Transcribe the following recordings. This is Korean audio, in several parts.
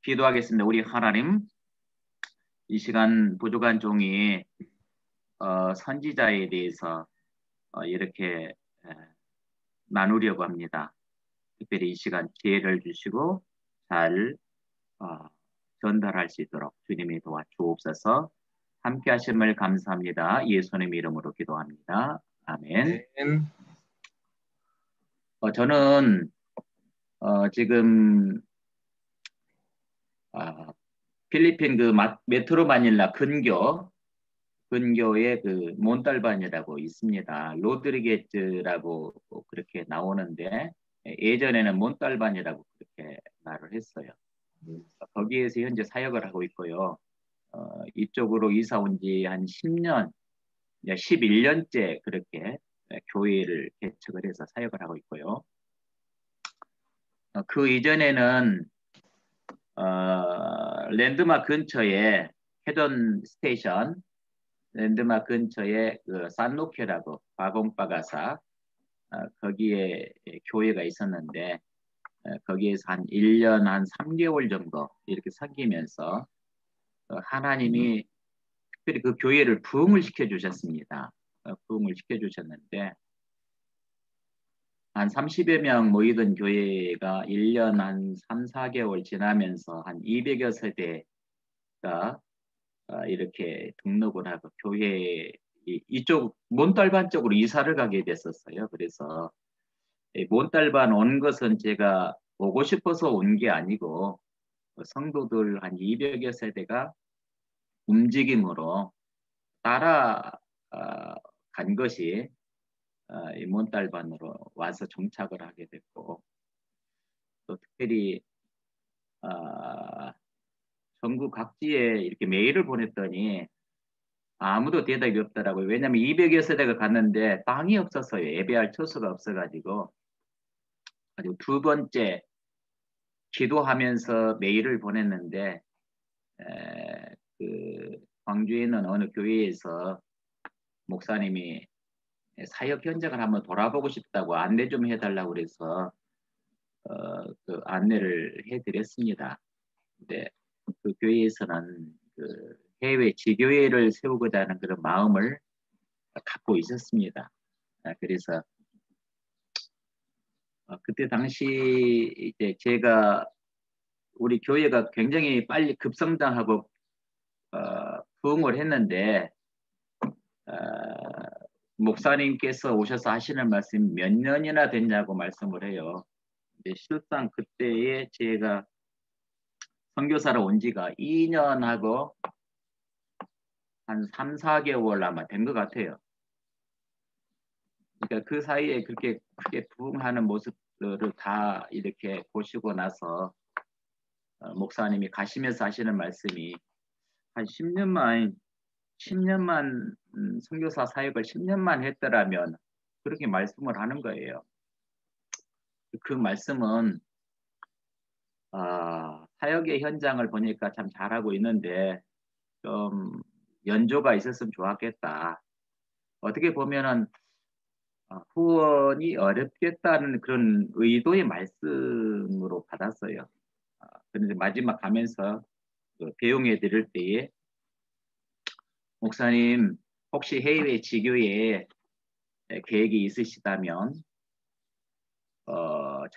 기도하겠습니다. 우리 하나님, 이 시간 부족한 종이 선지자에 대해서 이렇게 나누려고 합니다. 특별히 이 시간 기회를 주시고 잘 전달할 수 있도록 주님이 도와주옵소서. 함께 하심을 감사합니다. 예수님 이름으로 기도합니다. 아멘. 저는 지금 필리핀 그 메트로 마닐라 근교에 그 몬탈반이라고 있습니다. 로드리게즈라고 그렇게 나오는데 예전에는 몬탈반이라고 그렇게 말을 했어요. 거기에서 현재 사역을 하고 있고요. 이쪽으로 이사 온 지 한 10년, 11년째 그렇게 교회를 개척을 해서 사역을 하고 있고요. 그 이전에는 랜드마크 근처에 헤던 스테이션, 랜드마크 근처에 그 산로케라고 바공바가사 거기에 교회가 있었는데 거기에서 한 1년 한 3개월 정도 이렇게 섬기면서 하나님이 특별히 그 교회를 부흥을 시켜주셨습니다. 부흥을 시켜주셨는데 한 30여 명 모이던 교회가 1년 한 3, 4개월 지나면서 한 200여 세대가 이렇게 등록을 하고 교회 이쪽 몬탈반 쪽으로 이사를 가게 됐었어요. 그래서 몬탈반 온 것은 제가 오고 싶어서 온 게 아니고 성도들 한 200여 세대가 움직임으로 따라 간 것이 이 몬탈반으로 와서 정착을 하게 됐고 또 특별히 전국 각지에 이렇게 메일을 보냈더니 아무도 대답이 없더라고요. 왜냐하면 200여 세대가 갔는데 땅이 없었어요. 예배할 처소가 없어가지고 그리고 두 번째 기도하면서 메일을 보냈는데 그 광주에 있는 어느 교회에서 목사님이 사역 현장을 한번 돌아보고 싶다고 안내 좀 해달라고 그래서 그 안내를 해드렸습니다. 근데 그 교회에서는 그 해외 지교회를 세우고자 하는 그런 마음을 갖고 있었습니다. 그래서 그때 당시 이제 제가 우리 교회가 굉장히 빨리 급성장하고 부흥을 했는데 목사님께서 오셔서 하시는 말씀 몇 년이나 됐냐고 말씀을 해요. 근데 실상 그때에 제가 선교사로 온 지가 2년하고 한 3, 4개월 아마 된 것 같아요. 그러니까 그 사이에 그렇게 크게 부흥하는 모습들을 다 이렇게 보시고 나서 목사님이 가시면서 하시는 말씀이 한 10년만 선교사 사역을 10년만 했더라면 그렇게 말씀을 하는 거예요. 그 말씀은 사역의 현장을 보니까 참 잘하고 있는데 좀 연조가 있었으면 좋았겠다. 어떻게 보면은 후원이 어렵겠다는 그런 의도의 말씀으로 받았어요. 그런데 마지막 가면서 그 배웅해 드릴 때에 목사님 혹시 해외 지교에 계획이 있으시다면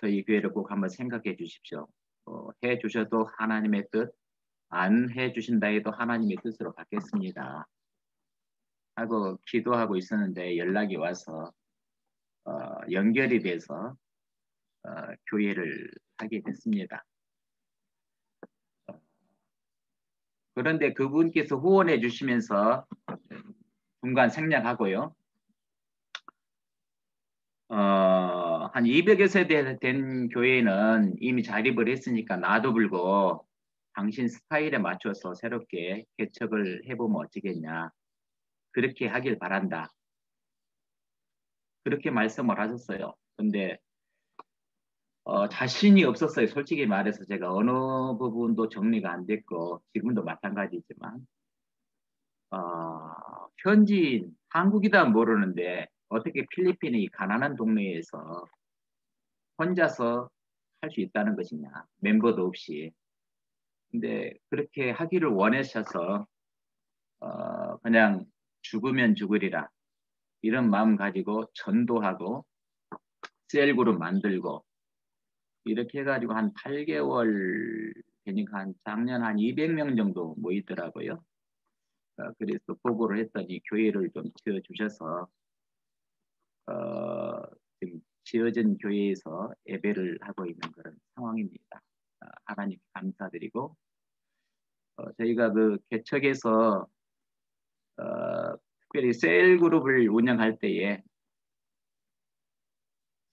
저희 교회를 꼭 한번 생각해 주십시오. 해 주셔도 하나님의 뜻, 안 해 주신다 해도 하나님의 뜻으로 받겠습니다. 하고 기도하고 있었는데 연락이 와서 연결이 돼서 교회를 하게 됐습니다. 그런데 그분께서 후원해 주시면서 중간 생략하고요. 한 200여 세대 된 교회는 이미 자립을 했으니까 놔둬불고 당신 스타일에 맞춰서 새롭게 개척을 해보면 어찌겠냐. 그렇게 하길 바란다. 그렇게 말씀을 하셨어요. 근데 자신이 없었어요. 솔직히 말해서 제가 어느 부분도 정리가 안 됐고 지금도 마찬가지지만 현지인 한국이다 모르는데 어떻게 필리핀의 이 가난한 동네에서 혼자서 할 수 있다는 것이냐. 멤버도 없이. 근데 그렇게 하기를 원하셔서 그냥 죽으면 죽으리라 이런 마음 가지고 전도하고 셀그룹 만들고 이렇게 해가지고 한 8개월 되니까 한 작년 한 200명 정도 모이더라고요. 그래서 보고를 했더니 교회를 좀 지어주셔서 지금 지어진 교회에서 예배를 하고 있는 그런 상황입니다. 하나님 감사드리고 저희가 그 개척에서 특별히 셀그룹을 운영할 때에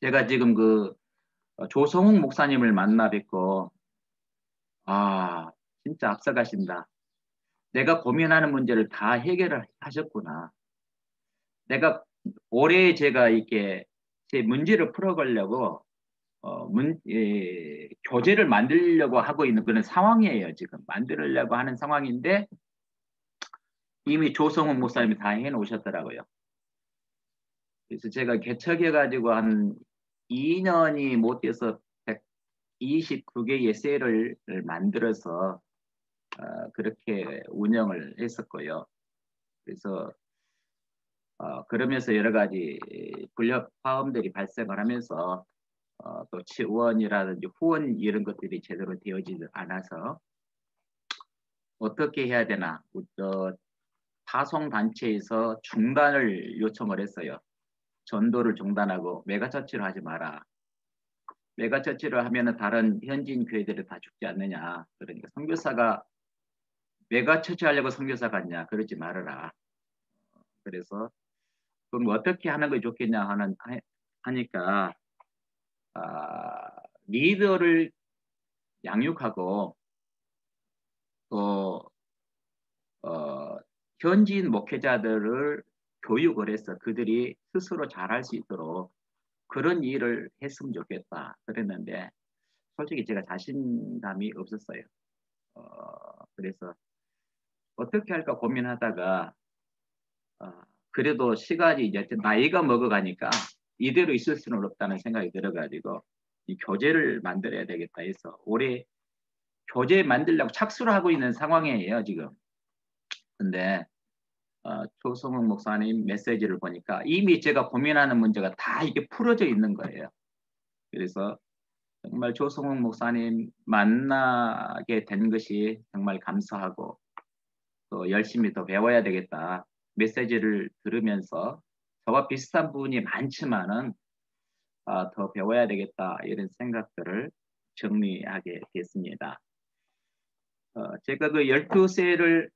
제가 지금 그 조성욱 목사님을 만나 뵙고 진짜 앞서가신다. 내가 고민하는 문제를 다 해결을 하셨구나. 내가 올해 제가 이렇게 제 문제를 풀어가려고 교재를 만들려고 하고 있는 그런 상황이에요. 지금 만들려고 하는 상황인데 이미 조성훈 목사님이 다 해놓으셨더라고요. 그래서 제가 개척해가지고 한 2년이 못 돼서 129개의 셀을 만들어서 그렇게 운영을 했었고요. 그래서 그러면서 여러 가지 불협 화음들이 발생을 하면서 또 지원이라든지 후원 이런 것들이 제대로 되어지지 않아서 어떻게 해야 되나 타송단체에서 중단을 요청을 했어요. 전도를 중단하고 메가처치를 하지 마라. 메가처치를 하면은 다른 현지인 교회들이 다 죽지 않느냐. 그러니까 선교사가 메가처치 하려고 선교사 갔냐. 그러지 말아라. 그래서 그럼 어떻게 하는 게 좋겠냐 하니까 리더를 양육하고 또 현지인 목회자들을 교육을 해서 그들이 스스로 잘할 수 있도록 그런 일을 했으면 좋겠다 그랬는데 솔직히 제가 자신감이 없었어요. 그래서 어떻게 할까 고민하다가 그래도 시간이 이제 나이가 먹어가니까 이대로 있을 수는 없다는 생각이 들어가지고 이 교재를 만들어야 되겠다 해서 올해 교재 만들려고 착수를 하고 있는 상황이에요 지금. 근데 조성욱 목사님 메시지를 보니까 이미 제가 고민하는 문제가 다 이게 풀어져 있는 거예요. 그래서 정말 조성욱 목사님 만나게 된 것이 정말 감사하고 또 열심히 더 배워야 되겠다. 메시지를 들으면서 저와 비슷한 부분이 많지만은 더 배워야 되겠다 이런 생각들을 정리하게 됐습니다. 제가 그 12셀을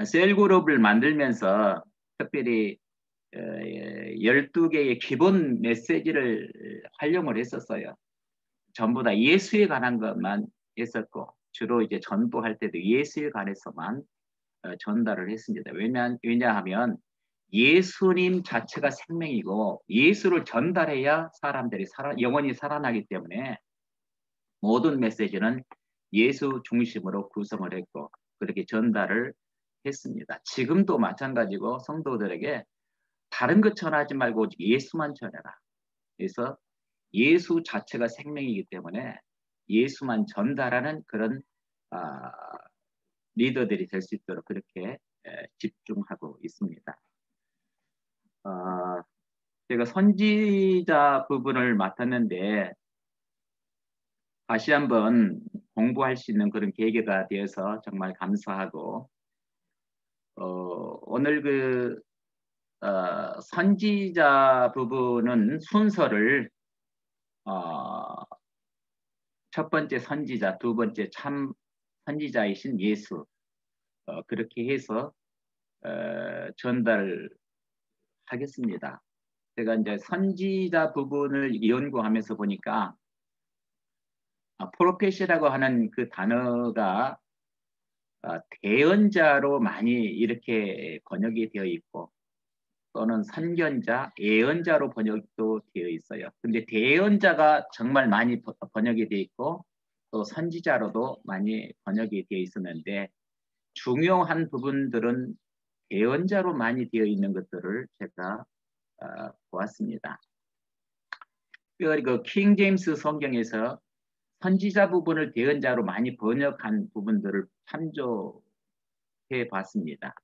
셀그룹을 만들면서 특별히 12개의 기본 메시지를 활용을 했었어요. 전부 다 예수에 관한 것만 했었고 주로 이제 전도할 때도 예수에 관해서만 전달을 했습니다. 왜냐하면 예수님 자체가 생명이고 예수를 전달해야 사람들이 영원히 살아나기 때문에 모든 메시지는 예수 중심으로 구성을 했고 그렇게 전달을 했습니다. 지금도 마찬가지고 성도들에게 다른 것 전하지 말고 예수만 전해라. 그래서 예수 자체가 생명이기 때문에 예수만 전달하는 그런 리더들이 될 수 있도록 그렇게 집중하고 있습니다. 제가 선지자 부분을 맡았는데 다시 한번 공부할 수 있는 그런 계기가 되어서 정말 감사하고 오늘 그 선지자 부분은 순서를 첫 번째 선지자, 두 번째 참 선지자이신 예수 그렇게 해서 전달하겠습니다. 제가 이제 선지자 부분을 연구하면서 보니까 프로페시라고 하는 그 단어가 대언자로 많이 이렇게 번역이 되어 있고 또는 선견자, 예언자로 번역도 되어 있어요. 근데 대언자가 정말 많이 번역이 되어 있고 또 선지자로도 많이 번역이 되어 있었는데 중요한 부분들은 대언자로 많이 되어 있는 것들을 제가 보았습니다. 특별히 그 킹 제임스 성경에서 선지자 부분을 대언자로 많이 번역한 부분들을 참조해 봤습니다.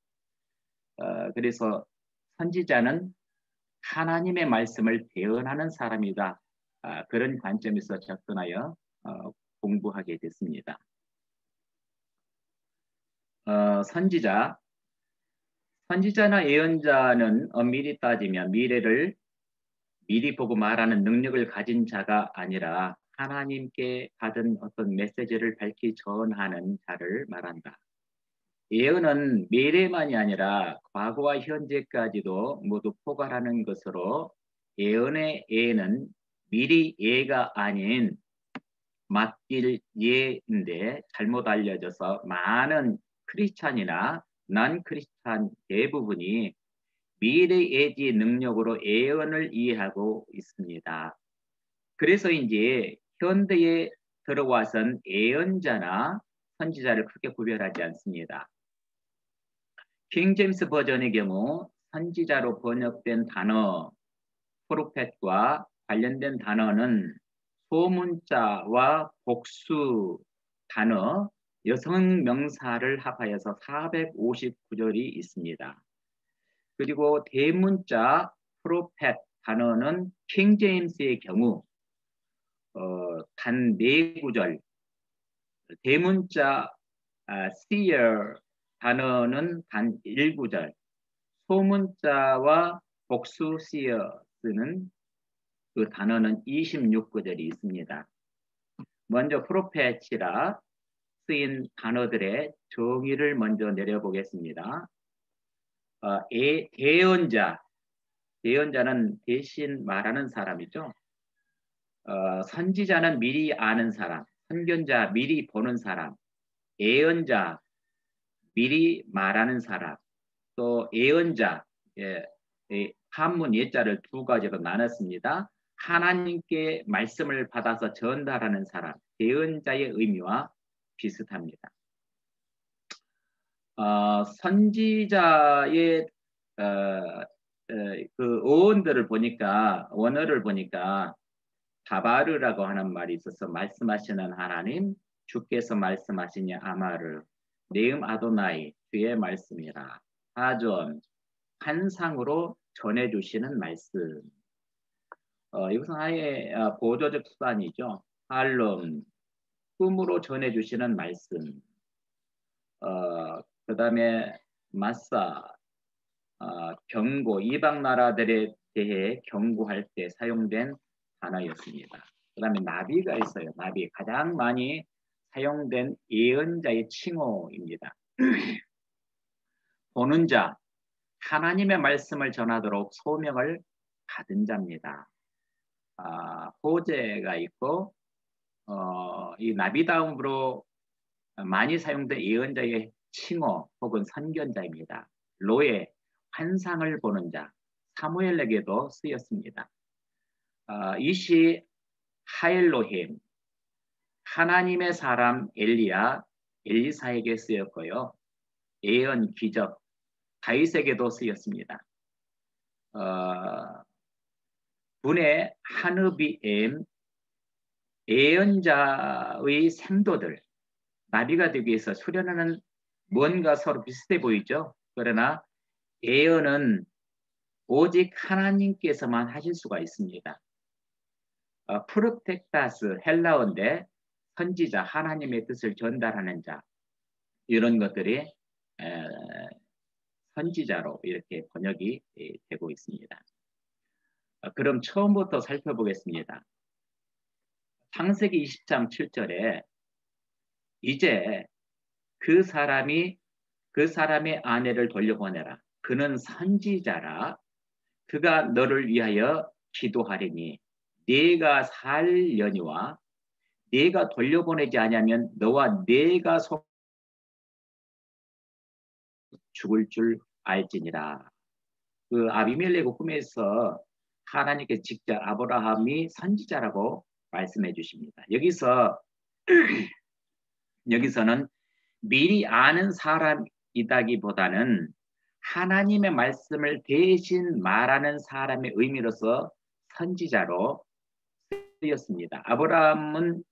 그래서 선지자는 하나님의 말씀을 대언하는 사람이다. 그런 관점에서 접근하여 공부하게 됐습니다. 선지자나 예언자는 엄밀히 따지면 미래를 미리 보고 말하는 능력을 가진 자가 아니라 하나님께 받은 어떤 메시지를 밝히 전하는 자를 말한다. 예언은 미래만이 아니라 과거와 현재까지도 모두 포괄하는 것으로 예언의 예는 미리 예가 아닌 맡길 예인데 잘못 알려져서 많은 크리스찬이나 난 크리스찬 대부분이 미래 예지 능력으로 예언을 이해하고 있습니다. 그래서 이제 현대에 들어와선 예언자나 선지자를 크게 구별하지 않습니다. 킹 제임스 버전의 경우 선지자로 번역된 단어 프로펫과 관련된 단어는 소문자와 복수 단어 여성 명사를 합하여서 459절이 있습니다. 그리고 대문자 프로펫 단어는 킹 제임스의 경우 단 4구절, 대문자 seer 단어는 단 1구절, 소문자와 복수 seers는 그 단어는 26구절이 있습니다. 먼저 프로펫이라 쓰인 단어들의 정의를 먼저 내려보겠습니다. 대언자는 대신 말하는 사람이죠. 선지자는 미리 아는 사람, 선견자 미리 보는 사람, 예언자 미리 말하는 사람, 또 예언자 한문 예자를 두 가지로 나눴습니다. 하나님께 말씀을 받아서 전달하는 사람, 예언자의 의미와 비슷합니다. 선지자의 그 어원들을 보니까 원어를 보니까 다바르라고 하는 말이 있어서 말씀하시는 하나님, 주께서 말씀하시니 아마르, 네음 아도나이, 주의 말씀이라, 하존, 환상으로 전해주시는 말씀. 이것은 아예 보조적 수단이죠. 할롬, 꿈으로 전해주시는 말씀. 그 다음에 마사, 경고, 이방 나라들에 대해 경고할 때 사용된 단어였습니다. 그 다음에 나비가 있어요. 나비, 가장 많이 사용된 예언자의 칭호입니다. 보는 자, 하나님의 말씀을 전하도록 소명을 받은 자입니다. 호재가 있고 이 나비 다음으로 많이 사용된 예언자의 칭호 혹은 선견자입니다. 로에, 환상을 보는 자, 사무엘에게도 쓰였습니다. 이시 하엘로힘, 하나님의 사람 엘리사에게 쓰였고요. 예언, 기적, 다윗에게도 쓰였습니다. 분의 하느비엠, 예언자의 생도들, 나비가 되기 위해서 수련하는 뭔가 서로 비슷해 보이죠. 그러나 예언은 오직 하나님께서만 하실 수가 있습니다. 프로텍타스 헬라어인데 선지자, 하나님의 뜻을 전달하는 자, 이런 것들이 선지자로 이렇게 번역이 되고 있습니다. 그럼 처음부터 살펴보겠습니다. 창세기 20장 7절에 이제 그 사람의 아내를 돌려보내라. 그는 선지자라. 그가 너를 위하여 기도하리니 네가 살려니와 네가 돌려보내지 않으면 너와 네가 죽을 줄 알지니라. 그 아비멜렉의 꿈에서 하나님께 직접 아브라함이 선지자라고 말씀해 주십니다. 여기서는 미리 아는 사람이다기보다는 하나님의 말씀을 대신 말하는 사람의 의미로서 선지자로 쓰였습니다. 아브라함은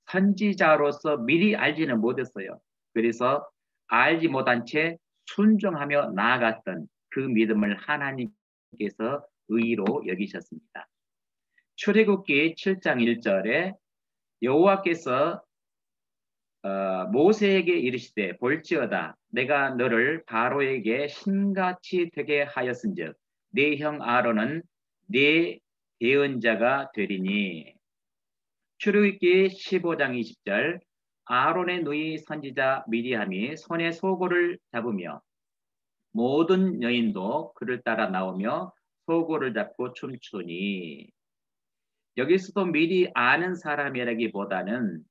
선지자로서 미리 알지는 못했어요. 그래서 알지 못한 채 순종하며 나아갔던 그 믿음을 하나님께서 의로 여기셨습니다. 출애굽기 7장 1절에 여호와께서 모세에게 이르시되 볼지어다 내가 너를 바로에게 신같이 되게 하였은즉 네 형 아론은 네 대언자가 되리니. 출애굽기 15장 20절 아론의 누이 선지자 미리암이 손에 소고를 잡으며 모든 여인도 그를 따라 나오며 소고를 잡고 춤추니. 여기서도 미리 아는 사람이라기보다는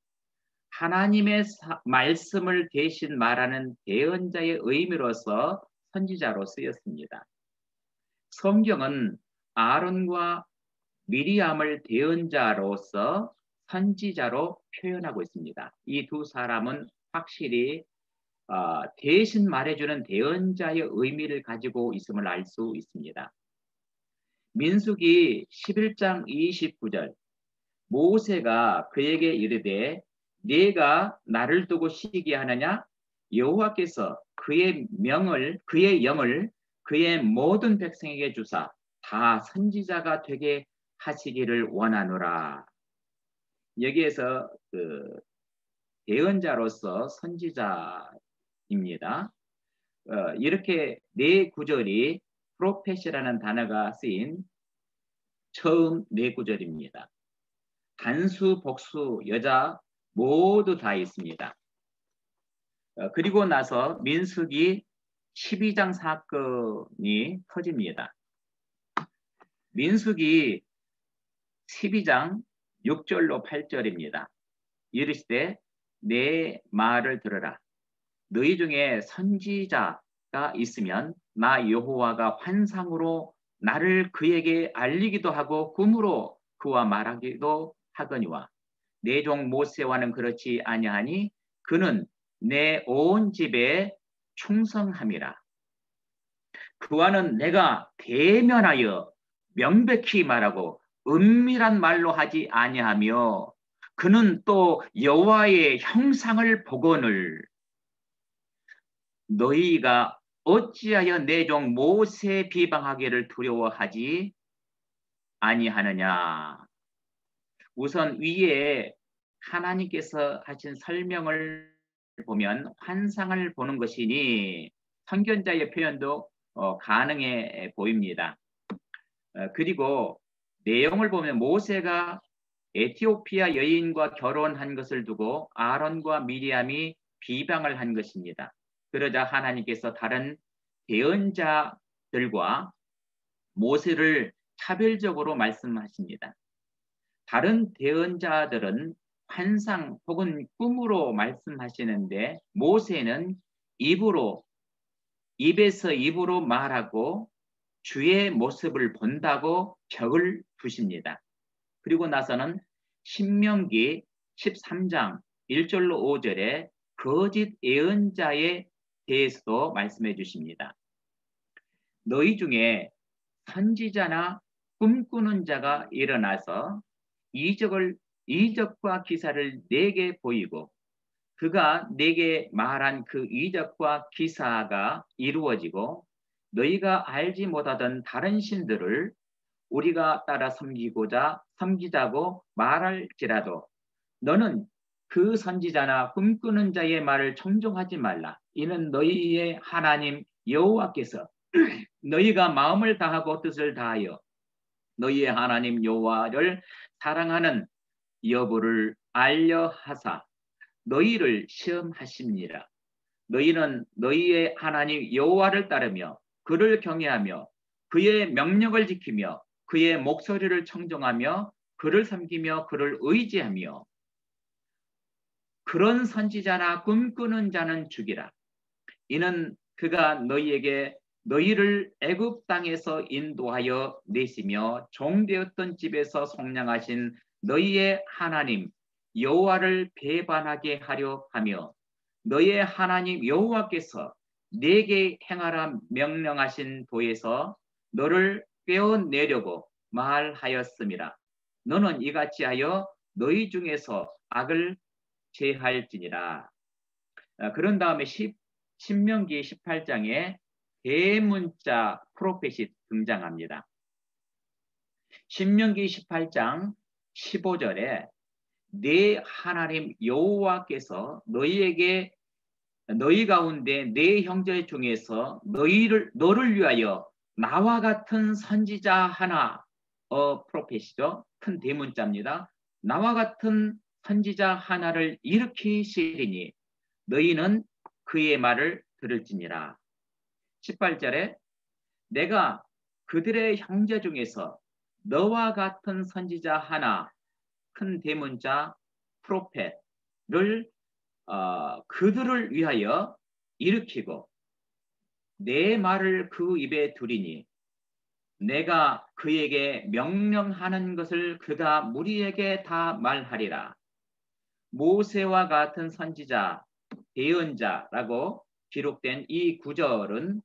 하나님의 말씀을 대신 말하는 대언자의 의미로서 선지자로 쓰였습니다. 성경은 아론과 미리암을 대언자로서 선지자로 표현하고 있습니다. 이 두 사람은 확실히 대신 말해주는 대언자의 의미를 가지고 있음을 알 수 있습니다. 민수기 11장 29절 모세가 그에게 이르되 네가 나를 두고 시기하느냐? 여호와께서 그의 영을 그의 모든 백성에게 주사 다 선지자가 되게 하시기를 원하노라. 여기에서 그 대언자로서 선지자입니다. 이렇게 네 구절이 프로펫이라는 단어가 쓰인 처음 네 구절입니다. 단수, 복수, 여자 모두 다 있습니다. 그리고 나서 민수기 12장 사건이 터집니다. 민수기 12장 6절로 8절입니다. 이르시되 내 말을 들으라. 너희 중에 선지자가 있으면 나 여호와가 환상으로 나를 그에게 알리기도 하고 꿈으로 그와 말하기도 하거니와 내 종 모세와는 그렇지 아니하니 그는 내 온 집에 충성함이라. 그와는 내가 대면하여 명백히 말하고 은밀한 말로 하지 아니하며 그는 또 여호와의 형상을 보거늘. 너희가 어찌하여 내 종 모세 비방하기를 두려워하지 아니하느냐. 우선 위에 하나님께서 하신 설명을 보면 환상을 보는 것이니 선견자의 표현도 가능해 보입니다. 그리고 내용을 보면 모세가 에티오피아 여인과 결혼한 것을 두고 아론과 미리암이 비방을 한 것입니다. 그러자 하나님께서 다른 대언자들과 모세를 차별적으로 말씀하십니다. 다른 대언자들은 환상 혹은 꿈으로 말씀하시는데 모세는 입에서 입으로 말하고 주의 모습을 본다고 벽을 두십니다. 그리고 나서는 신명기 13장 1절로 5절에 거짓 예언자에 대해서도 말씀해 주십니다. 너희 중에 선지자나 꿈꾸는 자가 일어나서 이적과 기사를 내게 보이고 그가 내게 말한 그 이적과 기사가 이루어지고 너희가 알지 못하던 다른 신들을 우리가 따라 섬기자고 말할지라도 너는 그 선지자나 꿈꾸는 자의 말을 청종하지 말라. 이는 너희의 하나님 여호와께서 너희가 마음을 다하고 뜻을 다하여 너희의 하나님 여호와를 사랑하는 여부를 알려 하사 너희를 시험하십니다. 너희는 너희의 하나님 여호와를 따르며 그를 경외하며 그의 명령을 지키며 그의 목소리를 청종하며 그를 섬기며 그를 의지하며 그런 선지자나 꿈꾸는 자는 죽이라. 이는 그가 너희를 애굽 땅에서 인도하여 내시며 종되었던 집에서 속량하신 너희의 하나님 여호와를 배반하게 하려 하며 너희의 하나님 여호와께서 내게 행하라 명령하신 도에서 너를 꿰어내려고 말하였음이라. 너는 이같이 하여 너희 중에서 악을 제할지니라. 그런 다음에 신명기 18장에 대문자 프로펫이 등장합니다. 신명기 18장 15절에 내 하나님 여호와께서 너희 가운데 내 형제 중에서 너를 위하여 나와 같은 선지자 하나, 프로펫이죠. 큰 대문자입니다. 나와 같은 선지자 하나를 일으키시리니 너희는 그의 말을 들을지니라. 18절에 내가 그들의 형제 중에서 너와 같은 선지자 하나, 큰 대문자 프로펫을 그들을 위하여 일으키고 내 말을 그 입에 두리니 내가 그에게 명령하는 것을 그가 무리에게 다 말하리라. 모세와 같은 선지자, 예언자라고 기록된 이 구절은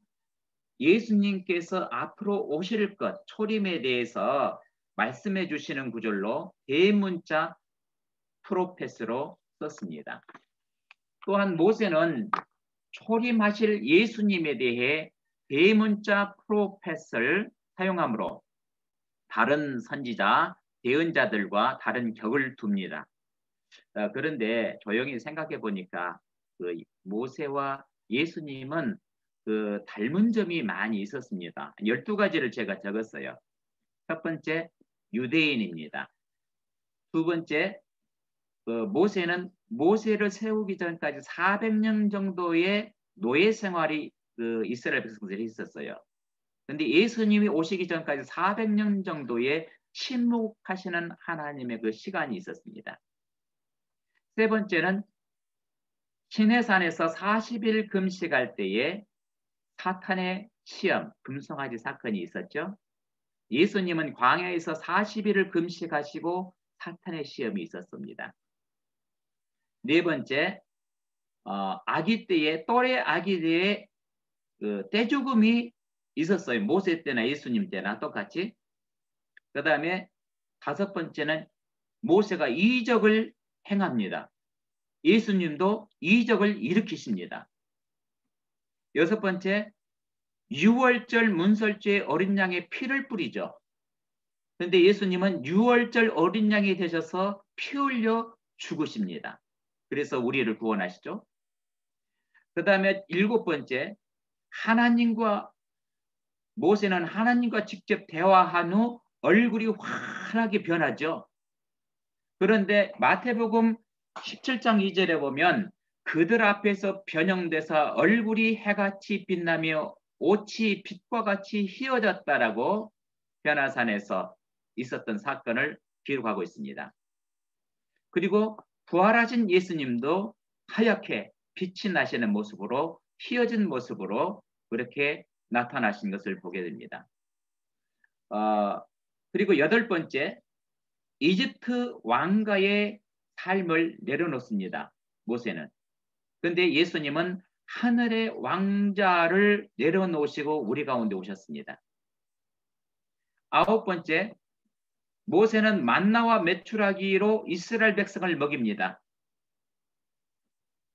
예수님께서 앞으로 오실 것, 초림에 대해서 말씀해 주시는 구절로 대문자 프로펫으로 썼습니다. 또한 모세는 초림하실 예수님에 대해 대문자 프로펫을 사용하므로 다른 선지자, 예언자들과 다른 격을 둡니다. 그런데 조용히 생각해 보니까 그 모세와 예수님은 그 닮은 점이 많이 있었습니다. 12가지를 제가 적었어요. 첫 번째, 유대인입니다. 두 번째, 모세는 모세를 세우기 전까지 400년 정도의 노예 생활이 이스라엘 백성들이 있었어요. 그런데 예수님이 오시기 전까지 400년 정도의 침묵하시는 하나님의 그 시간이 있었습니다. 세 번째는 시내산에서 40일 금식할 때에 사탄의 시험, 금송아지 사건이 있었죠. 예수님은 광야에서 40일을 금식하시고 사탄의 시험이 있었습니다. 네 번째, 아기 때에 또래 아기 때에 떼죽음이 있었어요. 모세 때나 예수님 때나 똑같이. 그 다음에 다섯 번째는 모세가 이적을 행합니다. 예수님도 이적을 일으키십니다. 여섯 번째, 유월절 문설주에 어린 양의 피를 뿌리죠. 그런데 예수님은 유월절 어린 양이 되셔서 피 흘려 죽으십니다. 그래서 우리를 구원하시죠. 그 다음에 일곱 번째, 모세는 하나님과 직접 대화한 후 얼굴이 환하게 변하죠. 그런데 마태복음 17장 2절에 보면 그들 앞에서 변형돼서 얼굴이 해같이 빛나며 옷이 빛과 같이 휘어졌다라고 변화산에서 있었던 사건을 기록하고 있습니다. 그리고 부활하신 예수님도 하얗게 빛이 나시는 모습으로 휘어진 모습으로 그렇게 나타나신 것을 보게 됩니다. 그리고 여덟 번째, 이집트 왕가의 삶을 내려놓습니다. 모세는. 그런데 예수님은 하늘의 왕자를 내려놓으시고 우리 가운데 오셨습니다. 아홉 번째, 모세는 만나와 메추라기로 이스라엘 백성을 먹입니다.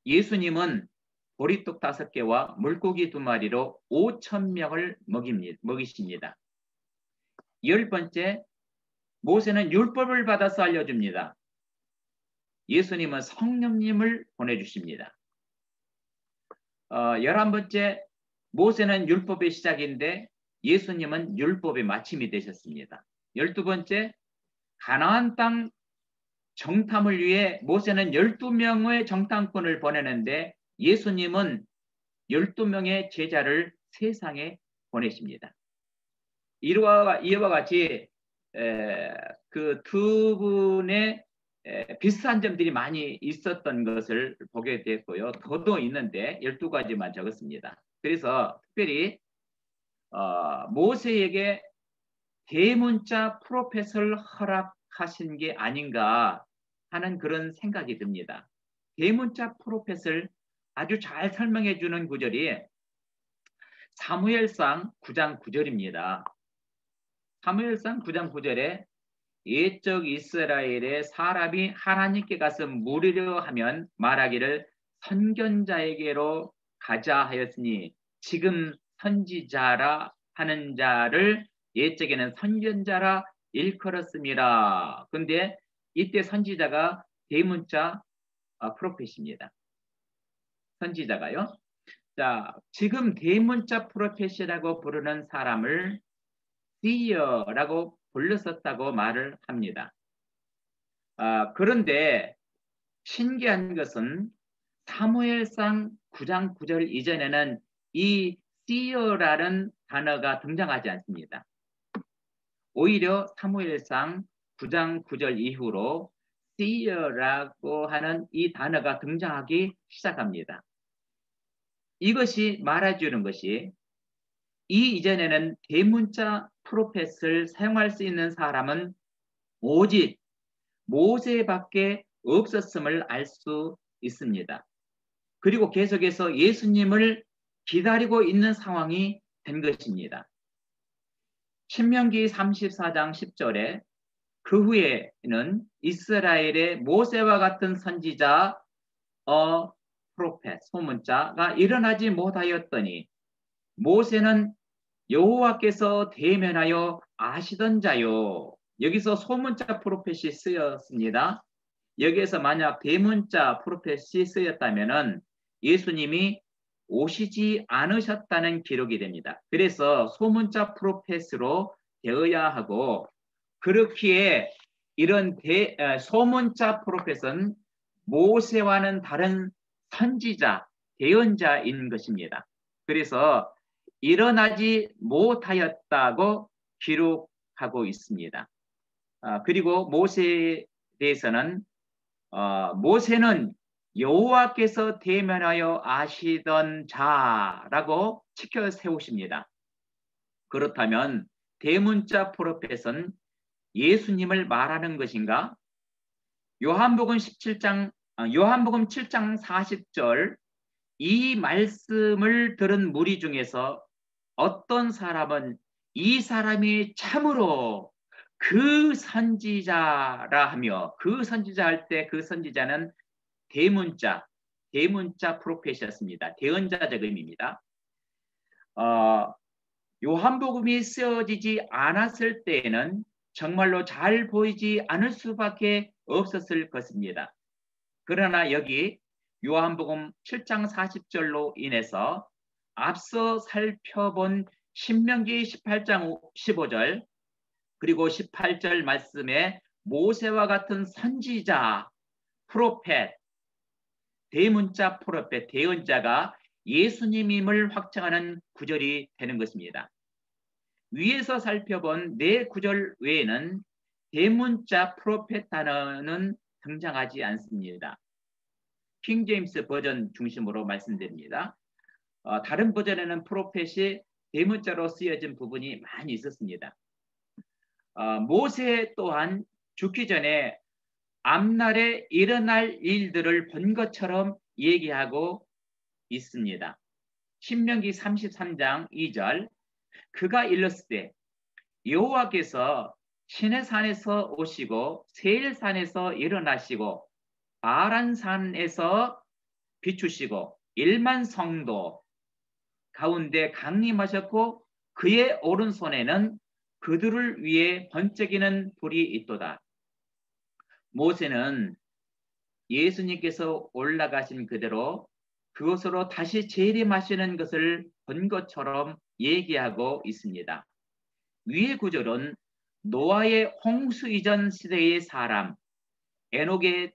예수님은 보리떡 5개와 물고기 2마리로 5,000명을 먹이십니다. 열 번째, 모세는 율법을 받아서 알려줍니다. 예수님은 성령님을 보내주십니다. 11번째, 모세는 율법의 시작인데 예수님은 율법의 마침이 되셨습니다. 12번째, 가나안 땅 정탐을 위해 모세는 12명의 정탐꾼을 보내는데 예수님은 12명의 제자를 세상에 보내십니다. 이와 같이 그 두 분의 비슷한 점들이 많이 있었던 것을 보게 됐고요. 더도 있는데 12가지만 적었습니다. 그래서 특별히 모세에게 대문자 프로펫을 허락하신 게 아닌가 하는 그런 생각이 듭니다. 대문자 프로펫을 아주 잘 설명해 주는 구절이 사무엘상 9장 9절입니다. 사무엘상 9장 9절에 옛적 이스라엘의 사람이 하나님께 가서 물으려 하면 말하기를 선견자에게로 가자 하였으니 지금 선지자라 하는 자를 옛적에는 선견자라 일컬었습니다. 근데 이때 선지자가 대문자 프로펫입니다. 선지자가요. 자, 지금 대문자 프로펫이라고 부르는 사람을 seer라고 불렀었다고 말을 합니다. 그런데 신기한 것은 사무엘상 9장 9절 이전에는 이 seer라는 단어가 등장하지 않습니다. 오히려 사무엘상 9장 9절 이후로 seer라고 하는 이 단어가 등장하기 시작합니다. 이것이 말해주는 것이 이 이전에는 대문자 프로펫을 사용할 수 있는 사람은 오직 모세밖에 없었음을 알 수 있습니다. 그리고 계속해서 예수님을 기다리고 있는 상황이 된 것입니다. 신명기 34장 10절에 그 후에는 이스라엘의 모세와 같은 선지자 프로펫 소문자가 일어나지 못하였더니 모세는 여호와께서 대면하여 아시던 자요. 여기서 소문자 프로펫이 쓰였습니다. 여기에서 만약 대문자 프로펫이 쓰였다면 예수님이 오시지 않으셨다는 기록이 됩니다. 그래서 소문자 프로펫으로 되어야 하고 그렇기에 이런 소문자 프로펫은 모세와는 다른 선지자, 대언자인 것입니다. 그래서 일어나지 못하였다고 기록하고 있습니다. 그리고 모세에 대해서는 모세는 여호와께서 대면하여 아시던 자라고 지켜 세우십니다. 그렇다면 대문자 프로펫은 예수님을 말하는 것인가? 요한복음 7장 40절 이 말씀을 들은 무리 중에서 어떤 사람은 이 사람이 참으로 그 선지자라 하며 그 선지자 할 때 그 선지자는 대문자 프로펫이었습니다. 대언자적 의미입니다. 요한복음이 쓰여지지 않았을 때에는 정말로 잘 보이지 않을 수밖에 없었을 것입니다. 그러나 여기 요한복음 7장 40절로 인해서 앞서 살펴본 신명기 18장 15절 그리고 18절 말씀에 모세와 같은 선지자, 프로펫, 대문자 프로펫, 대언자가 예수님임을 확정하는 구절이 되는 것입니다. 위에서 살펴본 네 구절 외에는 대문자 프로펫 단어는 등장하지 않습니다. 킹 제임스 버전 중심으로 말씀드립니다. 다른 버전에는 프로펫이 대문자로 쓰여진 부분이 많이 있었습니다. 모세 또한 죽기 전에 앞날에 일어날 일들을 본 것처럼 얘기하고 있습니다. 신명기 33장 2절 그가 일렀을 여호와께서 시내산에서 오시고 세일산에서 일어나시고 바란산에서 비추시고 1만 성도 가운데 강림하셨고 그의 오른손에는 그들을 위해 번쩍이는 불이 있도다. 모세는 예수님께서 올라가신 그대로 그곳으로 다시 재림하시는 것을 본 것처럼 얘기하고 있습니다. 위의 구절은 노아의 홍수 이전 시대의 사람 에녹의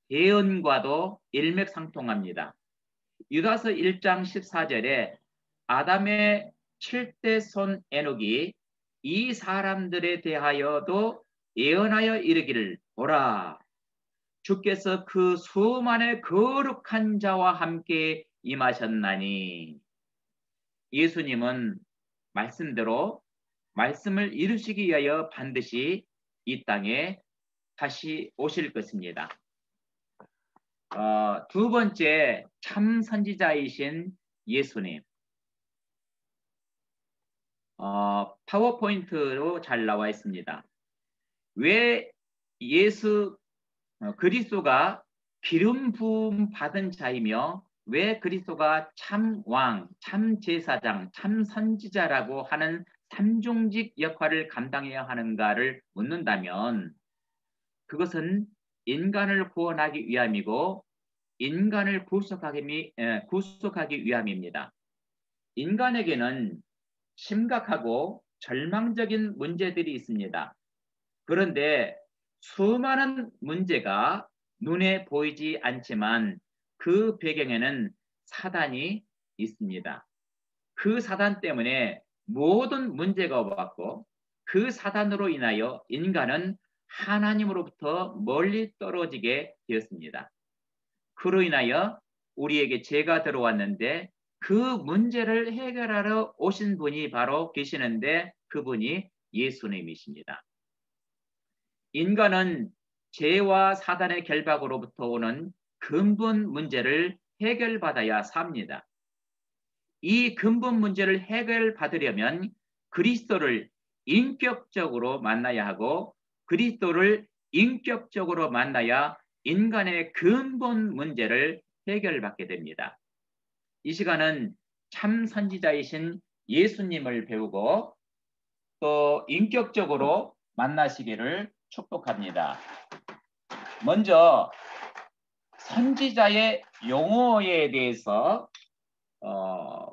대언과도 일맥상통합니다. 유다서 1장 14절에 아담의 7대 손 에녹이 이 사람들에 대하여도 예언하여 이르기를 보라 주께서 그 수만의 거룩한 자와 함께 임하셨나니 예수님은 말씀대로 말씀을 이루시기 위하여 반드시 이 땅에 다시 오실 것입니다. 두 번째 참 선지자이신 예수님. 파워포인트로 잘 나와 있습니다. 왜 예수 그리스도가 기름 부음 받은 자이며 왜 그리스도가 참 왕, 참 제사장, 참 선지자라고 하는 삼종직 역할을 감당해야 하는가를 묻는다면 그것은 인간을 구원하기 위함이고 인간을 구속하기 위함입니다. 인간에게는 심각하고 절망적인 문제들이 있습니다. 그런데 수많은 문제가 눈에 보이지 않지만 그 배경에는 사단이 있습니다. 그 사단 때문에 모든 문제가 왔고 그 사단으로 인하여 인간은 하나님으로부터 멀리 떨어지게 되었습니다. 그로 인하여 우리에게 죄가 들어왔는데 그 문제를 해결하러 오신 분이 바로 계시는데 그분이 예수님이십니다. 인간은 죄와 사단의 결박으로부터 오는 근본 문제를 해결받아야 삽니다. 이 근본 문제를 해결받으려면 그리스도를 인격적으로 만나야 하고 그리스도를 인격적으로 만나야 인간의 근본 문제를 해결받게 됩니다. 이 시간은 참 선지자이신 예수님을 배우고 또 인격적으로 만나시기를 축복합니다. 먼저 선지자의 용어에 대해서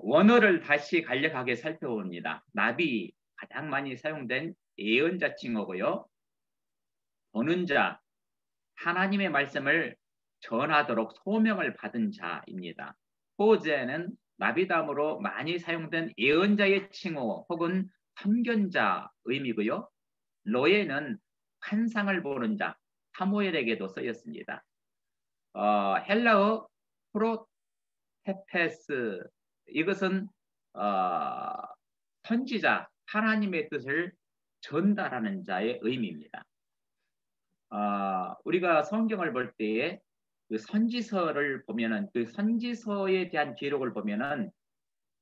원어를 다시 간략하게 살펴봅니다. 나비, 가장 많이 사용된 예언자 칭호고요. 보는 자, 하나님의 말씀을 전하도록 소명을 받은 자입니다. 호제는 나비담으로 많이 사용된 예언자의 칭호 혹은 선견자 의미고요. 로에는 환상을 보는 자, 사무엘에게도 쓰였습니다. 헬라어 프로테페스, 이것은 선지자, 하나님의 뜻을 전달하는 자의 의미입니다. 우리가 성경을 볼 때에 그 선지서를 보면은 그 선지서에 대한 기록을 보면은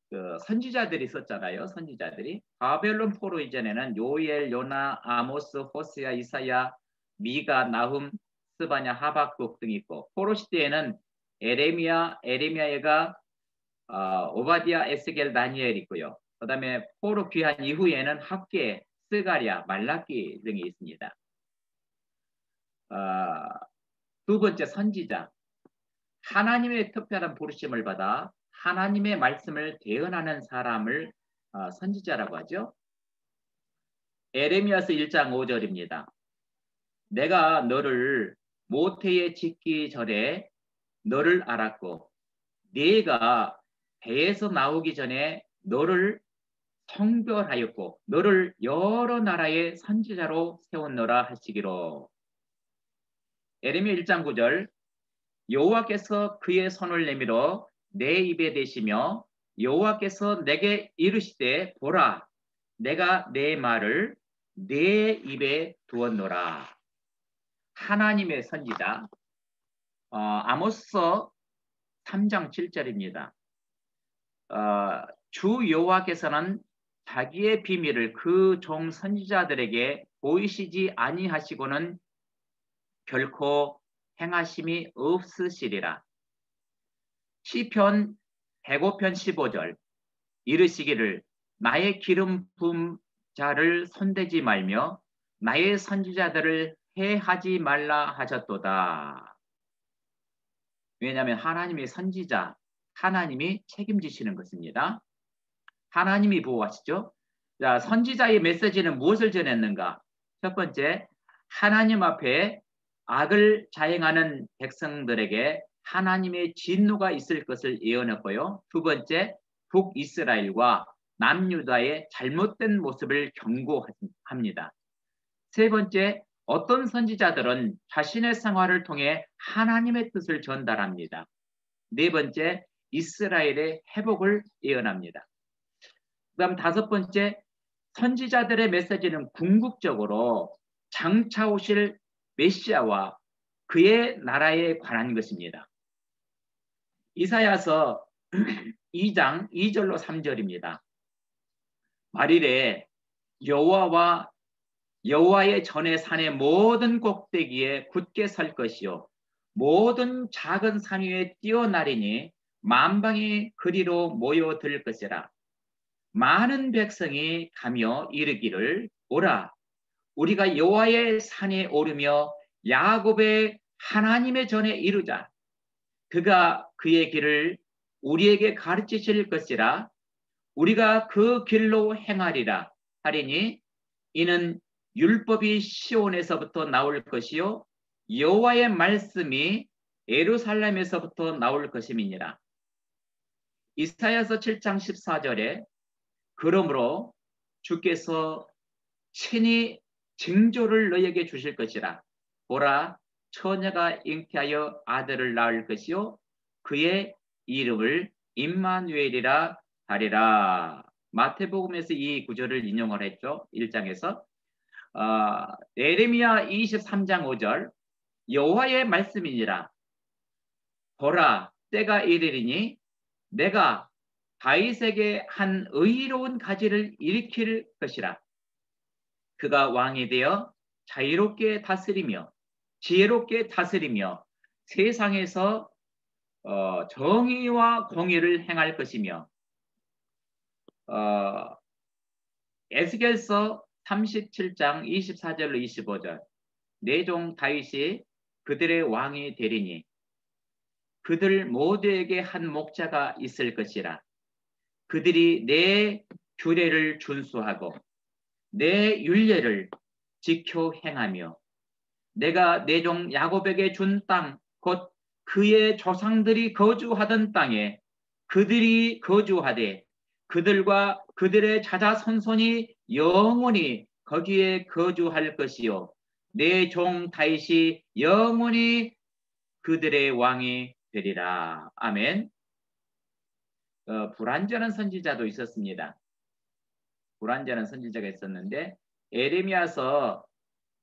그 선지자들이 썼잖아요. 선지자들이 바벨론 포로 이전에는 요엘, 요나, 아모스, 호세아, 이사야, 미가, 나훔, 스바냐, 하박국 등이 있고 포로 시대에는 에레미야가 오바디아, 에스겔, 다니엘 있고요. 그다음에 포로 귀환 이후에는 학계, 스가랴, 말라기 등이 있습니다. 두 번째 선지자, 하나님의 특별한 부르심을 받아 하나님의 말씀을 대언하는 사람을 선지자라고 하죠. 에레미야서 1장 5절입니다. 내가 너를 모태에 짓기 전에 너를 알았고 네가 배에서 나오기 전에 너를 성별하였고 너를 여러 나라의 선지자로 세웠노라 하시기로. 에레미야 1장 9절, 여호와께서 그의 손을 내밀어 내 입에 대시며 여호와께서 내게 이르시되 보라 내가 내 말을 내 입에 두었노라. 하나님의 선지자 아모스서 3장 7절입니다. 주 여호와께서는 자기의 비밀을 그 종 선지자들에게 보이시지 아니하시고는 결코 행하심이 없으시리라. 시편 105편 15절, 이르시기를 나의 기름 부은 자를 손대지 말며 나의 선지자들을 해하지 말라 하셨도다. 왜냐하면 하나님의 선지자, 하나님이 책임지시는 것입니다. 하나님이 보호하시죠. 자, 선지자의 메시지는 무엇을 전했는가? 첫 번째, 하나님 앞에 악을 자행하는 백성들에게 하나님의 진노가 있을 것을 예언했고요. 두 번째, 북이스라엘과 남유다의 잘못된 모습을 경고합니다. 세 번째, 어떤 선지자들은 자신의 생활을 통해 하나님의 뜻을 전달합니다. 네 번째, 이스라엘의 회복을 예언합니다. 그다음 다섯 번째, 선지자들의 메시지는 궁극적으로 장차 오실 메시아와 그의 나라에 관한 것입니다. 이사야서 2장 2절로 3절입니다. 말일에 여호와와 여호와의 전의 산의 모든 꼭대기에 굳게 설 것이요 모든 작은 산 위에 뛰어나리니 만방이 그리로 모여들 것이라. 많은 백성이 가며 이르기를 오라 우리가 여호와의 산에 오르며 야곱의 하나님의 전에 이르자. 그가 그의 길을 우리에게 가르치실 것이라. 우리가 그 길로 행하리라 하리니 이는 율법이 시온에서부터 나올 것이요 여호와의 말씀이 예루살렘에서부터 나올 것임이니라. 이사야서 7장 14절에 그러므로 주께서 친히 징조를 너에게 주실 것이라. 보라 처녀가 잉태하여 아들을 낳을 것이요 그의 이름을 임마누엘이라 하리라. 마태복음에서 이 구절을 인용을 했죠. 1장에서 예레미야 23장 5절 여호와의 말씀이니라. 보라 때가 이르리니 내가 다윗에게 한 의로운 가지를 일으킬 것이라. 그가 왕이 되어 자유롭게 다스리며 지혜롭게 다스리며 세상에서 정의와 공의를 행할 것이며 에스겔서 37장 24절로 25절 내 종 다윗이 그들의 왕이 되리니 그들 모두에게 한 목자가 있을 것이라. 그들이 내 규례를 준수하고 내 율례를 지켜 행하며 내가 내 종 야곱에게 준 땅 곧 그의 조상들이 거주하던 땅에 그들이 거주하되 그들과 그들의 자자손손이 영원히 거기에 거주할 것이요 내 종 다윗이 영원히 그들의 왕이 되리라. 아멘. 불완전한 선지자도 있었습니다. 불완전한 선지자가 있었는데 에레미야서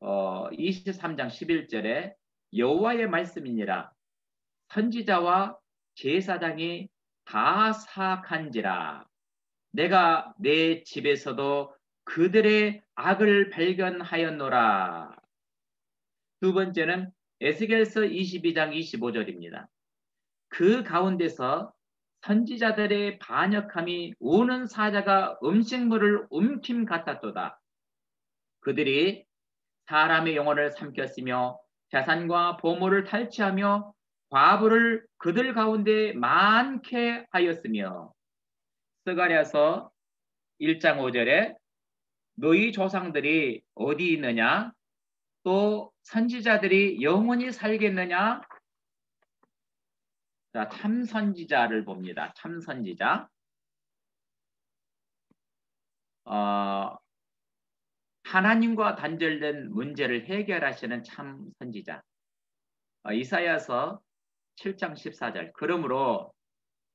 23장 11절에 여호와의 말씀이니라. 선지자와 제사장이 다 사악한지라. 내가 내 집에서도 그들의 악을 발견하였노라. 두 번째는 에스겔서 22장 25절입니다. 그 가운데서 선지자들의 반역함이 우는 사자가 음식물을 움킴 같았도다. 그들이 사람의 영혼을 삼켰으며 재산과 보물을 탈취하며 과부를 그들 가운데 많게 하였으며 스가랴서 1장 5절에 너희 조상들이 어디 있느냐 또 선지자들이 영원히 살겠느냐. 자, 참선지자를 봅니다. 참선지자. 하나님과 단절된 문제를 해결하시는 참선지자. 이사야서 7장 14절. 그러므로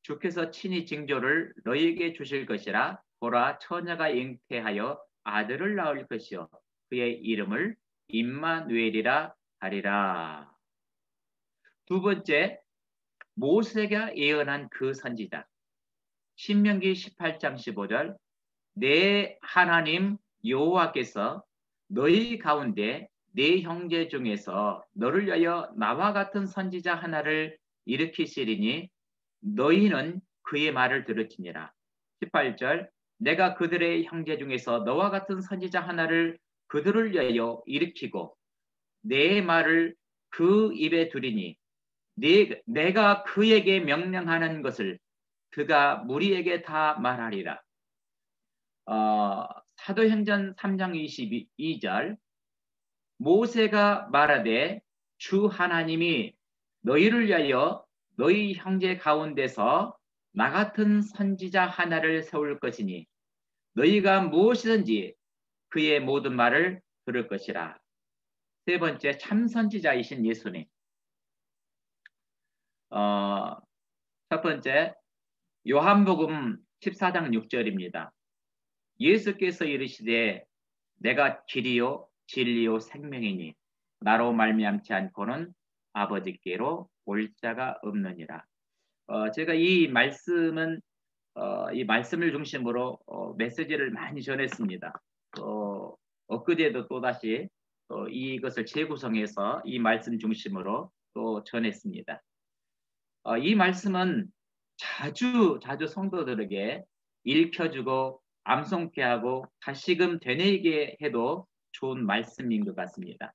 주께서 친히 징조를 너희에게 주실 것이라. 보라 처녀가 잉태하여 아들을 낳을 것이요 그의 이름을 임마누엘이라 하리라. 두 번째, 모세가 예언한 그 선지자. 신명기 18장 15절. 내 하나님 여호와께서 너희 가운데 네 형제 중에서 너를 위하여 나와 같은 선지자 하나를 일으키시리니 너희는 그의 말을 들을지니라. 18절. 내가 그들의 형제 중에서 너와 같은 선지자 하나를 그들을 위하여 일으키고 내 말을 그 입에 두리니 내가 그에게 명령하는 것을 그가 무리에게 다 말하리라. 사도행전 3장 22절. 모세가 말하되 주 하나님이 너희를 위하여 너희 형제 가운데서 나 같은 선지자 하나를 세울 것이니 너희가 무엇이든지 그의 모든 말을 들을 것이라. 세 번째, 참선지자이신 예수님. 첫 번째, 요한복음 14장 6절입니다. 예수께서 이르시되 내가 길이요 진리요 생명이니 나로 말미암지 않고는 아버지께로 올 자가 없느니라. 제가 이 말씀을 중심으로 메시지를 많이 전했습니다. 엊그제도 또다시 또 이것을 재구성해서 이 말씀 중심으로 또 전했습니다. 이 말씀은 자주 성도들에게 읽혀주고 암송케 하고 다시금 되뇌이게 해도 좋은 말씀인 것 같습니다.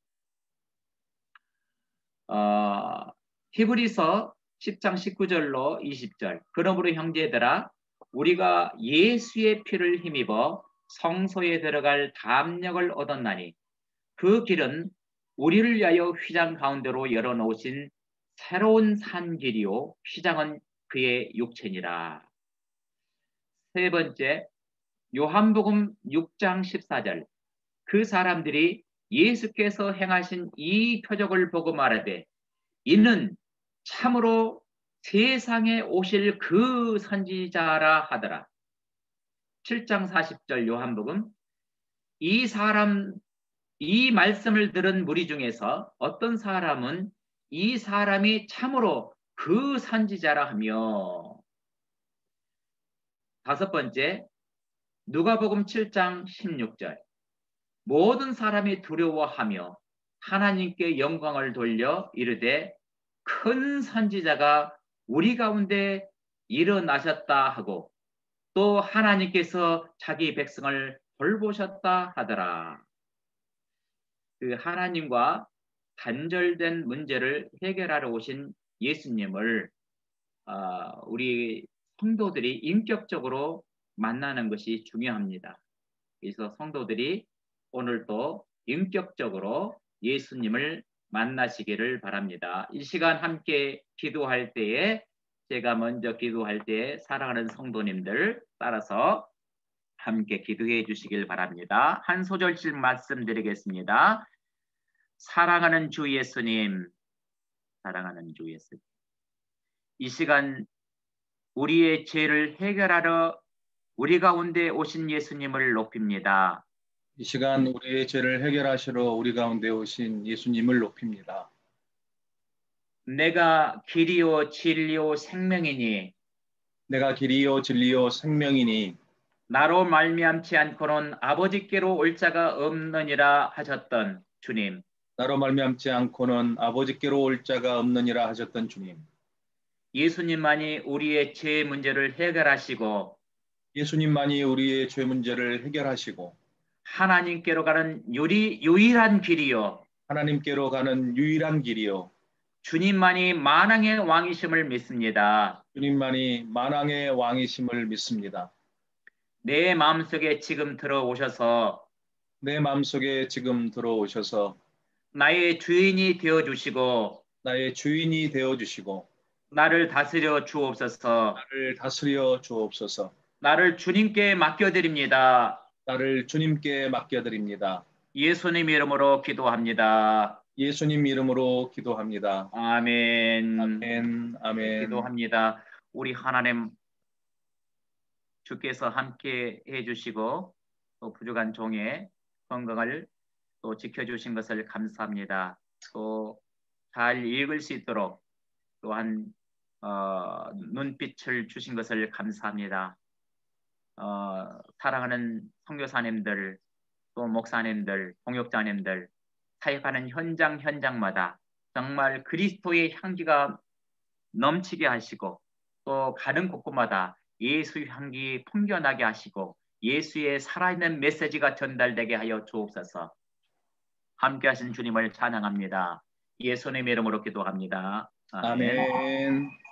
히브리서 10장 19절로 20절. 그러므로 형제들아 우리가 예수의 피를 힘입어 성소에 들어갈 담력을 얻었나니 그 길은 우리를 위하여 휘장 가운데로 열어놓으신 새로운 산 길이요 휘장은 그의 육체니라. 세 번째, 요한복음 6장 14절. 그 사람들이 예수께서 행하신 이 표적을 보고 말하되 이는 참으로 세상에 오실 그 선지자라 하더라. 7장 40절 요한복음. 이 말씀을 들은 무리 중에서 어떤 사람은 이 사람이 참으로 그 선지자라 하며. 다섯 번째, 누가복음 7장 16절. 모든 사람이 두려워하며 하나님께 영광을 돌려 이르되 큰 선지자가 우리 가운데 일어나셨다 하고 또 하나님께서 자기 백성을 돌보셨다 하더라. 그 하나님과 단절된 문제를 해결하러 오신 예수님을 우리 성도들이 인격적으로 만나는 것이 중요합니다. 그래서 성도들이 오늘도 인격적으로 예수님을 만나시기를 바랍니다. 이 시간 함께 기도할 때에 제가 먼저 기도할 때에 사랑하는 성도님들 따라서 함께 기도해 주시길 바랍니다. 한 소절씩 말씀드리겠습니다. 사랑하는 주 예수님, 사랑하는 주 예수님. 이 시간 우리의 죄를 해결하러 우리 가운데 오신 예수님을 높입니다. 이 시간 우리의 죄를 해결하시러 우리 가운데 오신 예수님을 높입니다. 내가 길이요 진리요 생명이니 내가 길이요 진리요 생명이니 나로 말미암지 않고는 아버지께로 올 자가 없느니라 하셨던 주님. 나로 말미암지 않고는 아버지께로 올 자가 없느니라 하셨던 주님. 예수님만이 우리의 죄 문제를 해결하시고 예수님만이 우리의 죄 문제를 해결하시고 하나님께로 가는 유일한 길이요 하나님께로 가는 유일한 길이요 주님만이 만왕의 왕이심을 믿습니다. 주님만이 만왕의 왕이심을 믿습니다. 내 마음속에 지금 들어오셔서 내 마음속에 지금 들어오셔서 나의 주인이 되어주시고 나의 주인이 되어주시고 나를 다스려 주옵소서. 나를 다스려 주옵소서. 나를 주님께 맡겨드립니다. 나를 주님께 맡겨드립니다. 예수님 이름으로 기도합니다. 예수님 이름으로 기도합니다. 아멘. 아멘. 아멘. 기도합니다. 우리 하나님 주께서 함께 해주시고 또 부족한 종의 건강을 또 지켜주신 것을 감사합니다. 또 잘 읽을 수 있도록 또한 눈빛을 주신 것을 감사합니다. 사랑하는 선교사님들 또 목사님들 동역자님들 사역하는 현장마다 정말 그리스도의 향기가 넘치게 하시고 또 가는 곳곳마다 예수의 향기 풍겨나게 하시고 예수의 살아있는 메시지가 전달되게 하여 주옵소서. 함께 하신 주님을 찬양합니다. 예수님의 이름으로 기도합니다. 아멘. 아멘.